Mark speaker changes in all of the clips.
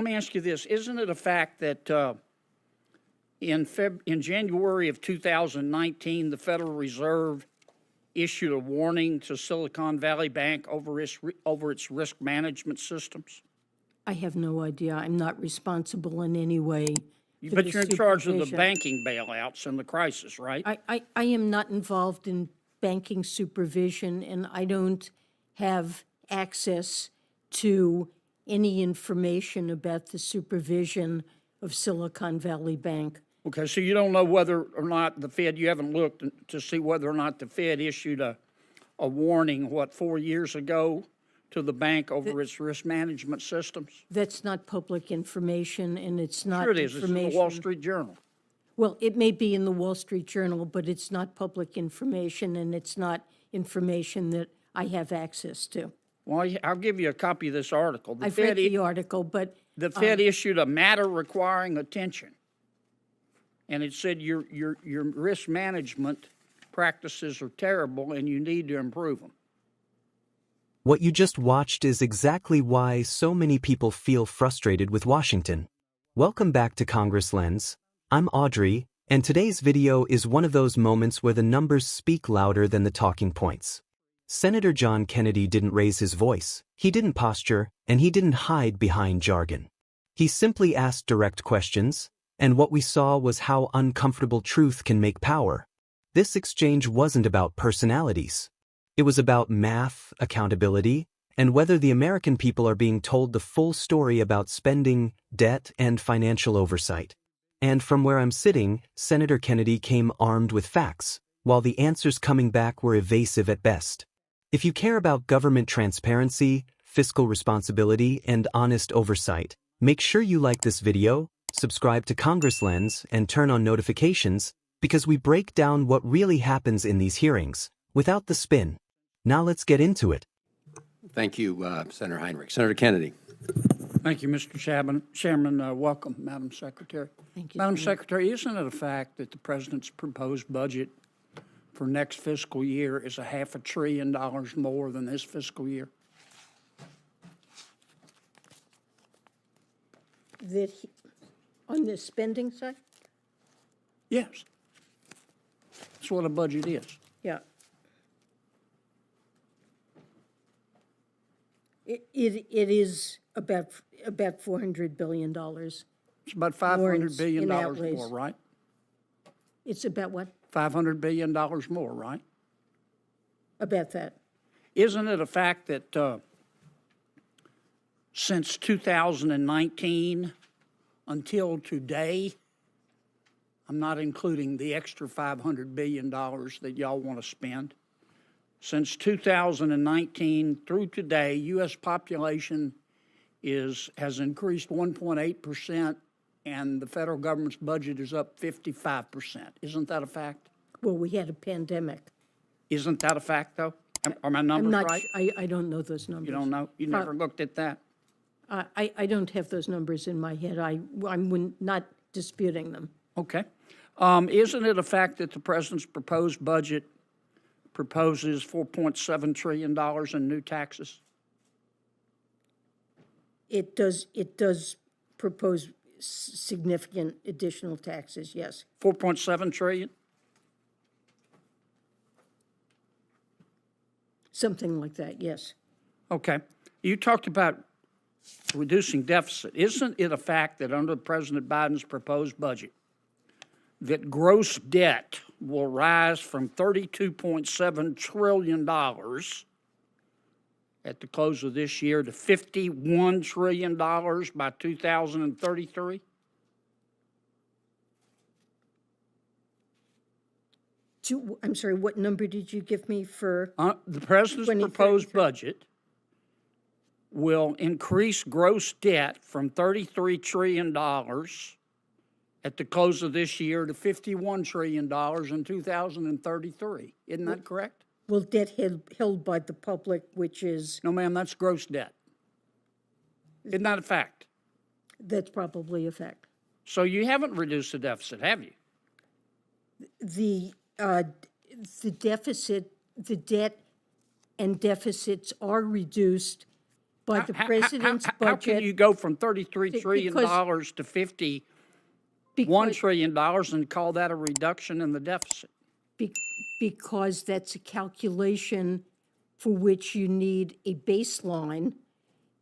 Speaker 1: let me ask you this. Isn't it a fact that in January of 2019, the Federal Reserve issued a warning to Silicon Valley Bank over its risk management systems?
Speaker 2: I have no idea. I'm not responsible in any way.
Speaker 1: But you're in charge of the banking bailouts and the crisis, right?
Speaker 2: I am not involved in banking supervision, and I don't have access to any information about the supervision of Silicon Valley Bank.
Speaker 1: Okay, so you don't know whether or not the Fed, you haven't looked to see whether or not the Fed issued a warning, 4 years ago to the bank over its risk management systems?
Speaker 2: That's not public information, and it's not
Speaker 1: Sure it is.
Speaker 2: information.
Speaker 1: It's in the Wall Street Journal.
Speaker 2: Well, it may be in the Wall Street Journal, but it's not public information, and it's not information that I have access to.
Speaker 1: Well, I'll give you a copy of this article.
Speaker 2: I've read the article, but
Speaker 1: the Fed issued a matter requiring attention, and it said your risk management practices are terrible, and you need to improve them.
Speaker 3: What you just watched is exactly why so many people feel frustrated with Washington. Welcome back to Congress Lens. I'm Audrey, and today's video is one of those moments where the numbers speak louder than the talking points. Senator John Kennedy didn't raise his voice, he didn't posture, and he didn't hide behind jargon. He simply asked direct questions, and what we saw was how uncomfortable truth can make power. This exchange wasn't about personalities. It was about math, accountability, and whether the American people are being told the full story about spending, debt, and financial oversight. And from where I'm sitting, Senator Kennedy came armed with facts, while the answers coming back were evasive at best. If you care about government transparency, fiscal responsibility, and honest oversight, make sure you like this video, subscribe to Congress Lens, and turn on notifications, because we break down what really happens in these hearings, without the spin. Now let's get into it.
Speaker 4: Thank you, Senator Heinrich. Senator Kennedy.
Speaker 1: Thank you, Mr. Chairman. Welcome, Madam Secretary.
Speaker 2: Thank you.
Speaker 1: Madam Secretary, isn't it a fact that the President's proposed budget for next fiscal year is $500 billion more than this fiscal year?
Speaker 2: On the spending side?
Speaker 1: Yes. That's what a budget is.
Speaker 2: Yeah. It is about $400 billion.
Speaker 1: It's about $500 billion more, right?
Speaker 2: It's about what?
Speaker 1: $500 billion more, right?
Speaker 2: About that.
Speaker 1: Isn't it a fact that since 2019 until today, I'm not including the extra $500 billion that y'all want to spend, since 2019 through today, U.S. population has increased 1.8%, and the federal government's budget is up 55%. Isn't that a fact?
Speaker 2: Well, we had a pandemic.
Speaker 1: Isn't that a fact, though? Are my numbers right?
Speaker 2: I don't know those numbers.
Speaker 1: You don't know? You never looked at that?
Speaker 2: I don't have those numbers in my head. I'm not disputing them.
Speaker 1: Okay. Isn't it a fact that the President's proposed budget proposes $4.7 trillion in new taxes?
Speaker 2: It does propose significant additional taxes, yes.
Speaker 1: 4.7 trillion?
Speaker 2: Something like that, yes.
Speaker 1: Okay. You talked about reducing deficit. Isn't it a fact that under President Biden's proposed budget, that gross debt will rise from $32.7 trillion at the close of this year to $51 trillion by 2033?
Speaker 2: I'm sorry, what number did you give me for?
Speaker 1: The President's proposed budget will increase gross debt from $33 trillion at the close of this year to $51 trillion in 2033. Isn't that correct?
Speaker 2: Well, debt held by the public, which is...
Speaker 1: No, ma'am, that's gross debt. Isn't that a fact?
Speaker 2: That's probably a fact.
Speaker 1: So you haven't reduced the deficit, have you?
Speaker 2: The deficit, the debt and deficits are reduced by the president's
Speaker 1: How can you
Speaker 2: budget.
Speaker 1: go from $33 trillion
Speaker 2: because-
Speaker 1: to $51
Speaker 2: because-
Speaker 1: trillion and call that a reduction in the deficit?
Speaker 2: Because that's a calculation for which you need a baseline,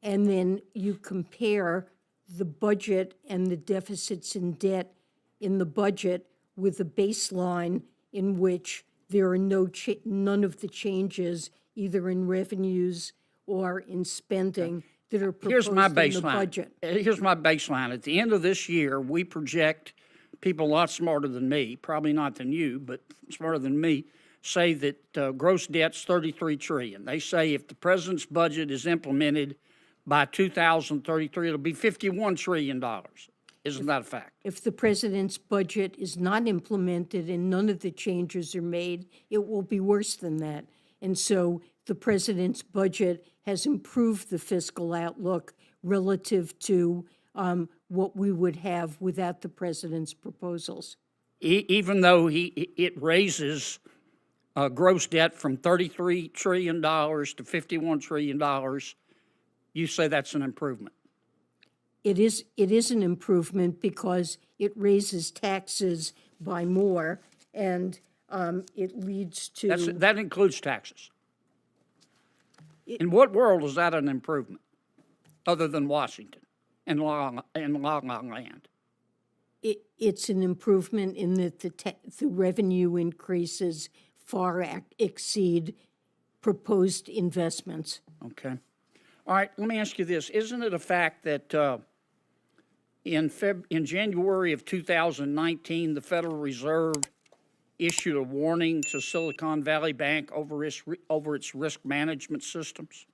Speaker 2: and then you compare the budget and the deficits and debt in the budget with a baseline in which there are none of the changes, either in revenues or in spending, that are
Speaker 1: Here's
Speaker 2: proposed
Speaker 1: my
Speaker 2: in the
Speaker 1: baseline.
Speaker 2: budget.
Speaker 1: Here's my baseline. At the end of this year, we project, people a lot smarter than me, probably not than you, but smarter than me, say that gross debt's $33 trillion. They say if the president's budget is implemented by 2033, it'll be $51 trillion. Isn't that a fact?
Speaker 2: If the president's budget is not implemented and none of the changes are made, it will be worse than that. And so the president's budget has improved the fiscal outlook relative to what we would have without the president's proposals.
Speaker 1: Even though it raises gross debt from $33 trillion to $51 trillion, you say that's an improvement.
Speaker 2: It is an improvement because it raises taxes by more, and it leads to.
Speaker 1: That includes taxes. In what world is that an improvement, other than Washington and La La Land?
Speaker 2: It's an improvement in that the revenue increases far exceed proposed investments.
Speaker 1: Okay. All right, let me ask you this. Isn't it a fact that in January of 2019, the Federal Reserve issued a warning to Silicon Valley Bank over its risk management systems?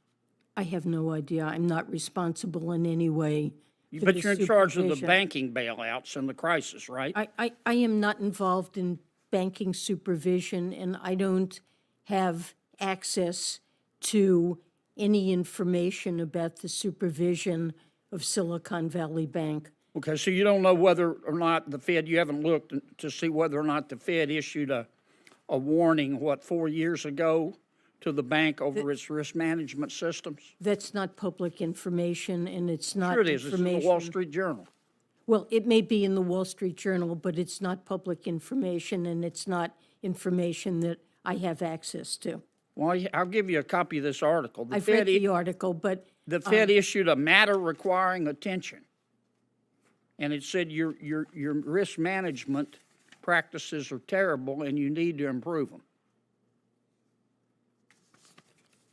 Speaker 2: I have no idea. I'm not responsible in any way.
Speaker 1: But you're in charge of the banking bailouts and the crisis, right?
Speaker 2: I am not involved in banking supervision, and I don't have access to any information about the supervision of Silicon Valley Bank.
Speaker 1: Okay, so you don't know whether or not the Fed, you haven't looked to see whether or not the Fed issued a warning, 4 years ago to the bank over its risk management systems?
Speaker 2: That's not public information, and it's not
Speaker 1: Sure it is.
Speaker 2: information.
Speaker 1: It's in the Wall Street Journal.
Speaker 2: Well, it may be in the Wall Street Journal, but it's not public information, and it's not information that I have access to.
Speaker 1: Well, I'll give you a copy of this article.
Speaker 2: I've read the article, but
Speaker 1: The Fed issued a matter requiring attention, and it said your risk management practices are terrible and you need to improve them.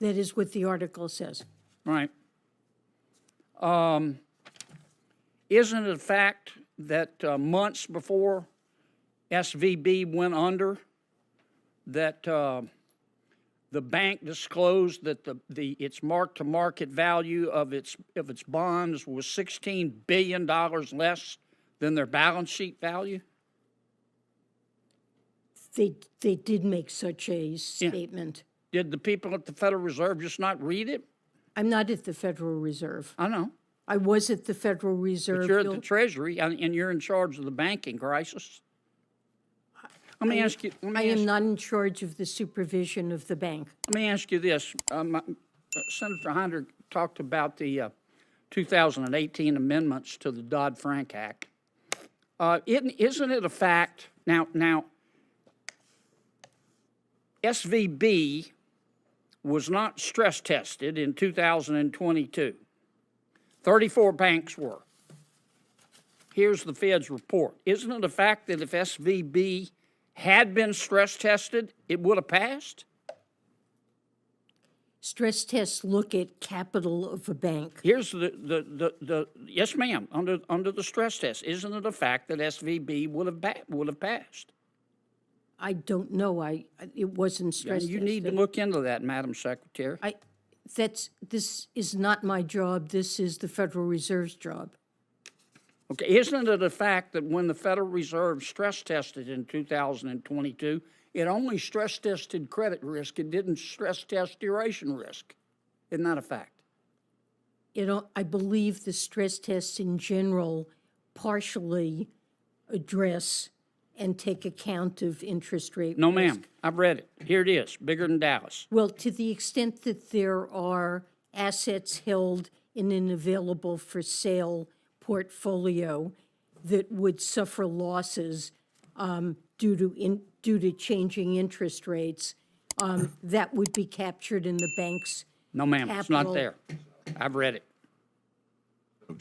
Speaker 2: that is what the article says.
Speaker 1: Right. Isn't it a fact that months before SVB went under, that the bank disclosed that its mark-to-market value of its bonds was $16 billion less than their balance sheet value?
Speaker 2: They did make such a statement.
Speaker 1: Did the people at the Federal Reserve just not read it?
Speaker 2: I'm not at the Federal Reserve.
Speaker 1: I know.
Speaker 2: I was at the Federal Reserve.
Speaker 1: But you're at the Treasury, and you're in charge of the banking crisis. Let me ask you.
Speaker 2: I am not in charge of the supervision of the bank.
Speaker 1: Let me ask you this. Senator Heinrich talked about the 2018 amendments to the Dodd-Frank Act. Isn't it a fact? Now, SVB was not stress tested in 2022. 34 banks were. Here's the Fed's report. Isn't it a fact that if SVB had been stress tested, it would have passed?
Speaker 2: Stress tests look at capital of a bank.
Speaker 1: Here's the yes, ma'am, under the stress test. Isn't it a fact that SVB would have passed?
Speaker 2: I don't know. It wasn't stress
Speaker 1: You
Speaker 2: tested.
Speaker 1: need to look into that, Madam Secretary.
Speaker 2: This is not my job. This is the Federal Reserve's job.
Speaker 1: Okay, isn't it a fact that when the Federal Reserve stress tested in 2022, it only stress tested credit risk, it didn't stress test duration risk? Isn't that a fact?
Speaker 2: I believe the stress tests in general partially address and take account of interest rate
Speaker 1: No,
Speaker 2: risk.
Speaker 1: ma'am. I've read it. Here it is, bigger than Dallas.
Speaker 2: Well, to the extent that there are assets held in an available-for-sale portfolio that would suffer losses due to changing interest rates, that would be captured in the bank's
Speaker 1: No, ma'am, it's not
Speaker 2: capital.
Speaker 1: there. I've read it.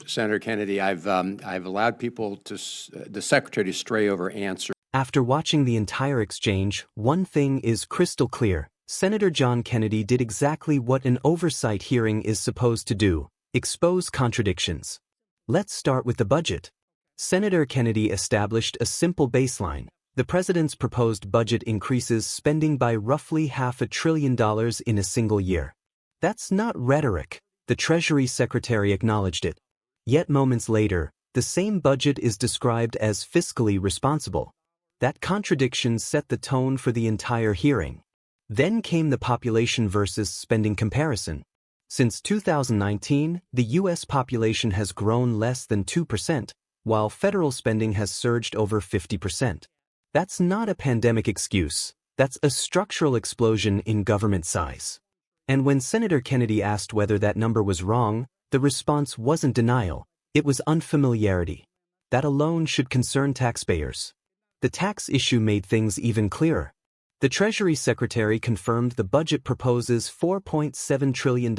Speaker 4: Senator Kennedy, I've allowed people the Secretary to stray over answer.
Speaker 3: After watching the entire exchange, one thing is crystal clear. Senator John Kennedy did exactly what an oversight hearing is supposed to do: expose contradictions. Let's start with the budget. Senator Kennedy established a simple baseline. The president's proposed budget increases spending by roughly $500 billion in a single year. That's not rhetoric. The Treasury Secretary acknowledged it. Yet moments later, the same budget is described as fiscally responsible. That contradiction set the tone for the entire hearing. Then came the population versus spending comparison. Since 2019, the U.S. population has grown less than 2%, while federal spending has surged over 50%. That's not a pandemic excuse. That's a structural explosion in government size. And when Senator Kennedy asked whether that number was wrong, the response wasn't denial, it was unfamiliarity. That alone should concern taxpayers. The tax issue made things even clearer. The Treasury Secretary confirmed the budget proposes $4.7 trillion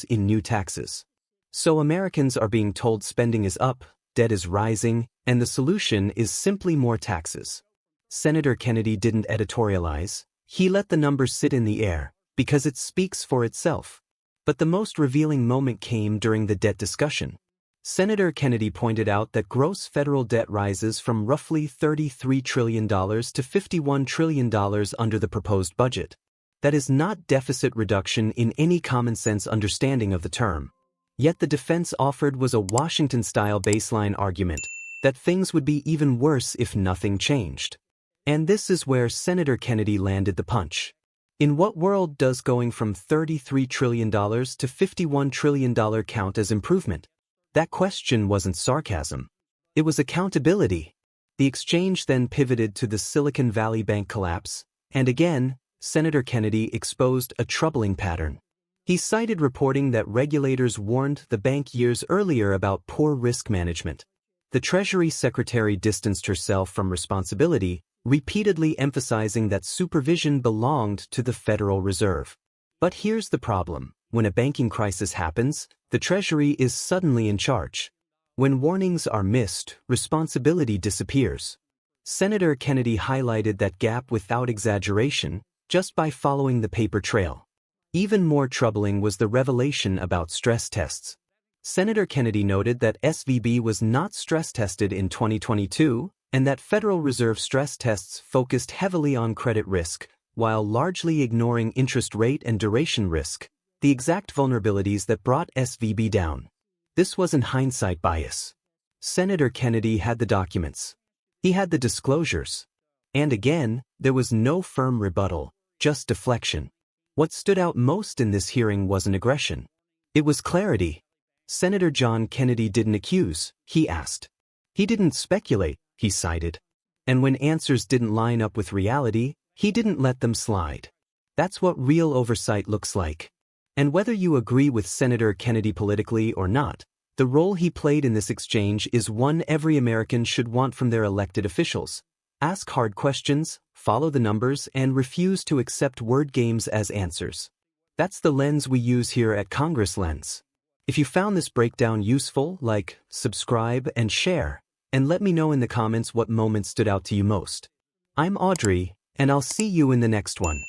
Speaker 3: in new taxes. So Americans are being told spending is up, debt is rising, and the solution is simply more taxes. Senator Kennedy didn't editorialize. He let the numbers sit in the air, because it speaks for itself. But the most revealing moment came during the debt discussion. Senator Kennedy pointed out that gross federal debt rises from roughly $33 trillion to $51 trillion under the proposed budget. That is not deficit reduction in any common-sense understanding of the term. Yet the defense offered was a Washington-style baseline argument that things would be even worse if nothing changed. And this is where Senator Kennedy landed the punch. In what world does going from $33 trillion to $51 trillion count as improvement? That question wasn't sarcasm. It was accountability. The exchange then pivoted to the Silicon Valley Bank collapse, and again, Senator Kennedy exposed a troubling pattern. He cited reporting that regulators warned the bank years earlier about poor risk management. The Treasury Secretary distanced herself from responsibility, repeatedly emphasizing that supervision belonged to the Federal Reserve. But here's the problem. When a banking crisis happens, the Treasury is suddenly in charge. When warnings are missed, responsibility disappears. Senator Kennedy highlighted that gap without exaggeration, just by following the paper trail. Even more troubling was the revelation about stress tests. Senator Kennedy noted that SVB was not stress tested in 2022, and that Federal Reserve stress tests focused heavily on credit risk, while largely ignoring interest rate and duration risk, the exact vulnerabilities that brought SVB down. This wasn't hindsight bias. Senator Kennedy had the documents. He had the disclosures. And again, there was no firm rebuttal, just deflection. What stood out most in this hearing wasn't aggression. It was clarity. Senator John Kennedy didn't accuse, he asked. He didn't speculate, he cited. And when answers didn't line up with reality, he didn't let them slide. That's what real oversight looks like. And whether you agree with Senator Kennedy politically or not, the role he played in this exchange is one every American should want from their elected officials. Ask hard questions, follow the numbers, and refuse to accept word games as answers. That's the lens we use here at Congress Lens. If you found this breakdown useful, like, subscribe, and share, and let me know in the comments what moment stood out to you most. I'm Audrey, and I'll see you in the next one.